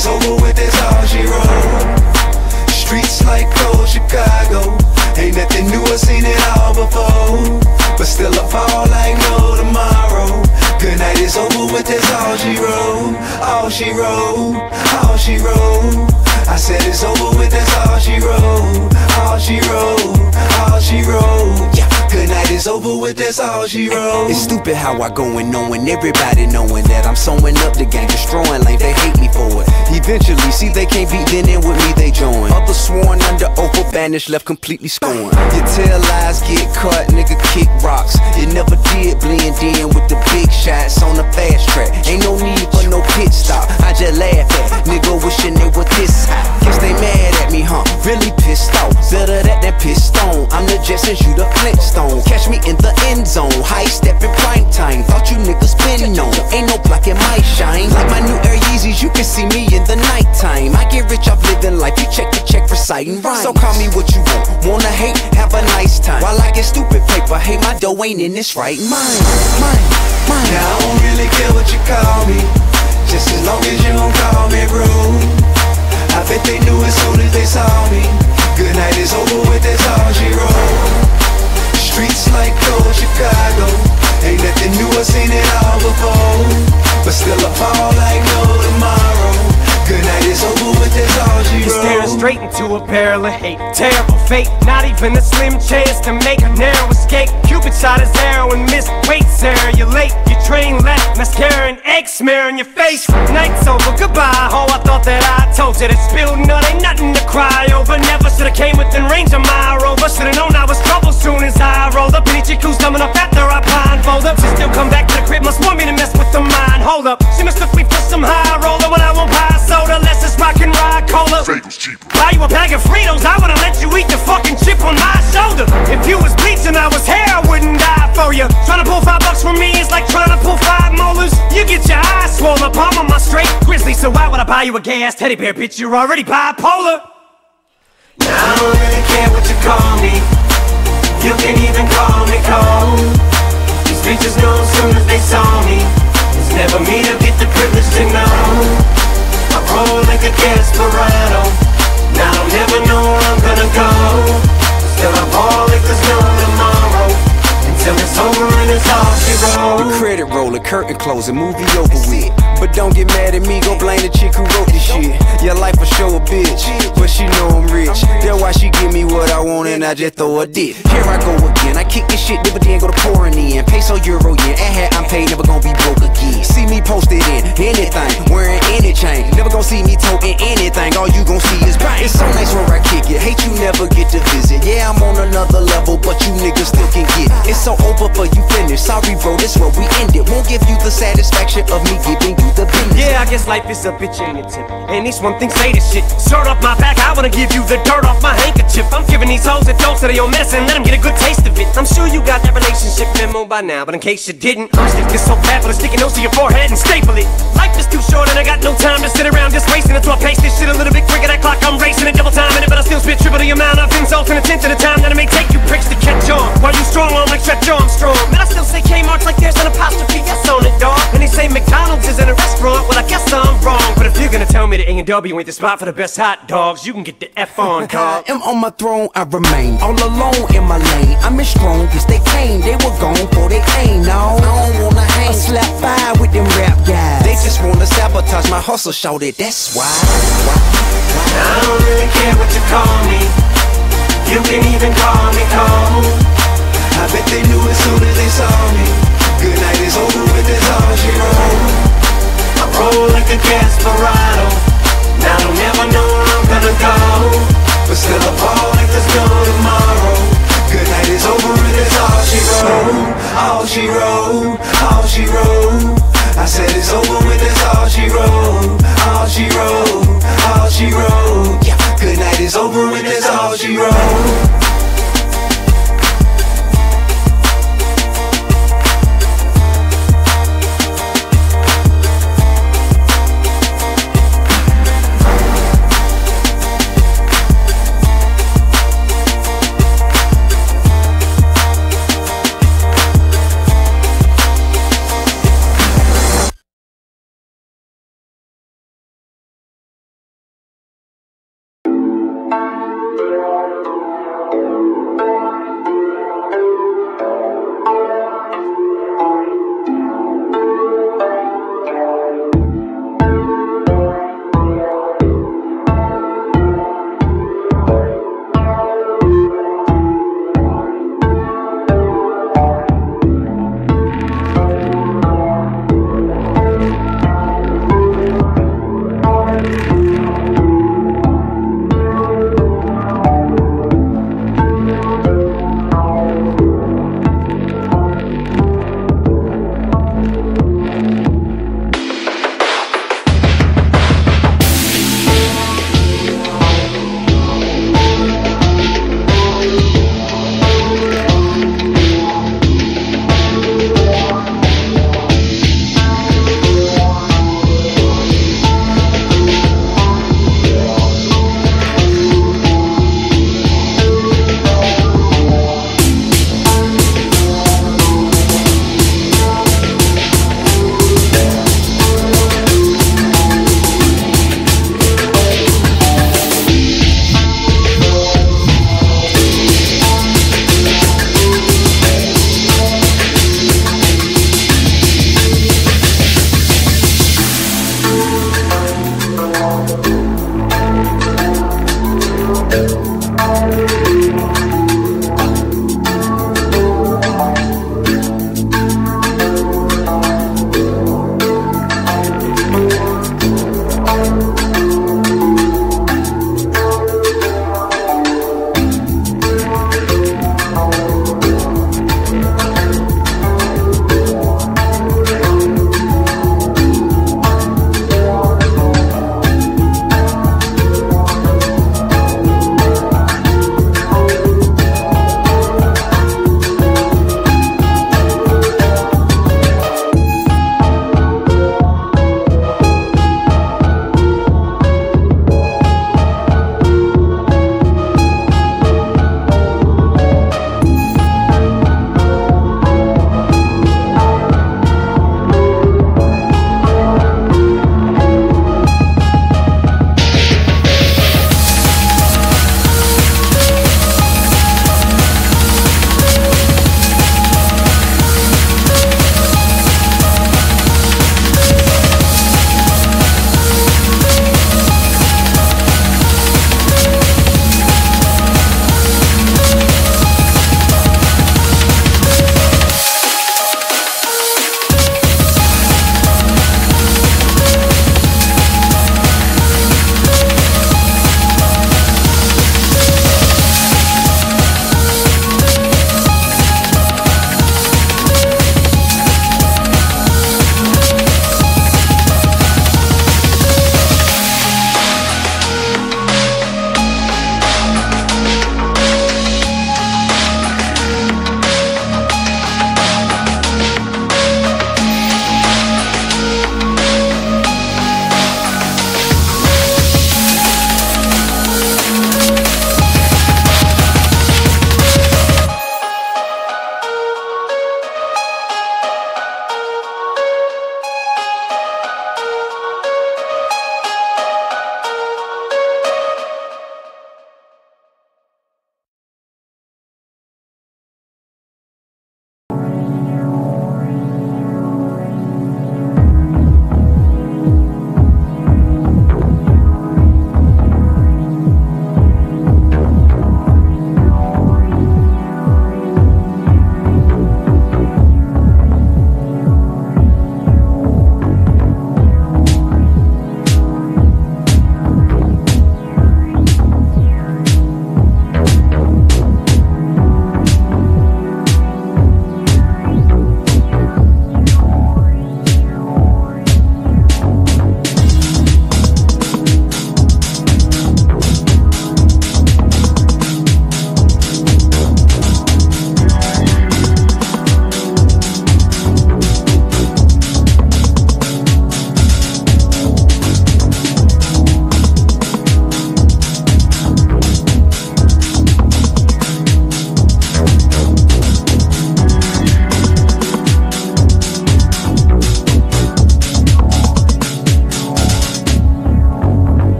is over with, that's all she wrote. Streets like cold Chicago, ain't nothing new, I seen it all before. But still I fall like no tomorrow. Good night is over with, that's all she wrote. All she wrote, all she wrote. I said it's over with, that's all she wrote. All she wrote, all she wrote. Yeah, good night is over with, that's all she wrote. It's stupid how I go and knowing, everybody knowing that I'm sewing up the game, destroying lanes, they hate me for it. Eventually, see they can't beat, then in with me they join. Others sworn under oath, banished, left completely scorned. You tell lies, get caught, nigga kick rocks. You never did blend in with the big shots on the fast track. Ain't no need for no pit stop, I just laugh at nigga wishing they were this high. Guess they mad at me, huh? Really pissed off. Better that than pissed on. I'm the Jetsons, you the Flintstones. Catch me in the end zone, high step in prime time. Thought you niggas been known, ain't no block in my shine. Like my new Air Yeezys, you can see me in the nighttime. I get rich off living life, you check the check for citing rhymes. So call me what you want, wanna hate, have a nice time. While I get stupid paper, hey, my dough ain't in this right mind. Now I don't really care what you call me, just as long as you don't call me rude. I bet they knew as soon as they saw me. Good night is over with, that's all she wrote. Streets like cold Chicago, ain't nothing new, I seen it all before. But still I fall like no tomorrow. Good night is over with, that's all she wrote. Staring straight into a barrel of hate, terrible fate. Not even a slim chance to make a narrow escape. Cupid shot his arrow and missed. Wait, Sarah, you're late. Your train left, mascara and egg smear on your face. Night's over, goodbye, ho. I thought that I told you that spilled nut ain't nothing to cry over. Never should've came within range of my rover. Should've known I was trouble soon as I rolled up. Any chick who's dumb enough after I blindfold up, she still come back to the crib, must want me to mess with the mind. Hold up, she mistook me for some high roller when I won't buy soda. Let's just rock and ride cola. Buy you a bag of Fritos, I would've let you eat the fucking chip on my shoulder. If you was bleach and I was hair, I wouldn't die for you. Trying to pull $5 from me is like trying to pull 5 molars. You get your eyes swollen, palm on my straight grizzly. So why would I buy you a gay ass teddy bear, bitch? You're already bipolar. Now I don't really care what you call me, you can even call me cold. These bitches know as soon as they saw me, it's never me to get the privilege to know. I roll like a desperado, now I don't never know where I'm gonna go. Still I ball like there's no tomorrow, until it's over and it's all she wrote. The credit roller, curtain closing, movie over with. But don't get mad at me, go blame the chick who wrote this shit. Your life will show a bitch, but she know I'm rich. That's why she give me what I want and I just throw a dick. Here I go again, I kick this shit, dividend go to pouring in. Peso, euro, yen, and hat I'm paid, never gonna be broke again. See me posted in anything, wearing any chain. Never gonna see me toting anything, all you gon' see is bang. It's so nice where I kick it, hate you never get to visit. Yeah, I'm on another level, but you niggas still can get. It's so over for you finished, sorry bro, this where we end it. Won't give you the satisfaction of me giving you the business. Yeah, I guess life is a bitch, ain't it, Tip? And this one thing say this shit. Shirt off my back, I wanna give you the dirt off my handkerchief. I'm giving these hoes a dose of their own medicine, let them get a good taste of it. I'm sure you got that relationship memo by now, but in case you didn't, I'm stick this so fat, stick a nose to your forehead and staple it. Life is too short and I got no time to sit around just wasting it. So I pace this shit a little bit quicker, that clock I'm racing it, double time in it, but I still spit triple the amount of insults and attention to the time that it may take you pricks to catch on. While you strong on like Stretch Armstrong, man, I still say Kmart's like there's an apostrophe S on it, dog. And they say McDonald's isn't a restaurant, well I guess I'm wrong. But if you're gonna tell me that A&W ain't the spot for the best hot dogs, you can get the F on, dog. I am on my throne, I remain all alone in my lane. I'm as strong as they came, they were gone for they came. No, I don't wanna hang, I slap by with them rap guys. They just wanna sabotage my hustle, shout it, that's why. I don't really care what you call me, you can even call me cold. I bet they knew as soon as they saw me. Good night is over with, that's all she wrote. I roll like a desperado, now I don't ever know where I'm gonna go. But still I fall like there's no tomorrow. Good night is over and that's all she wrote. All she wrote, all she wrote. I said it's over with, that's all she wrote. All she wrote, all she wrote. Yeah, good night is over with, that's all she wrote.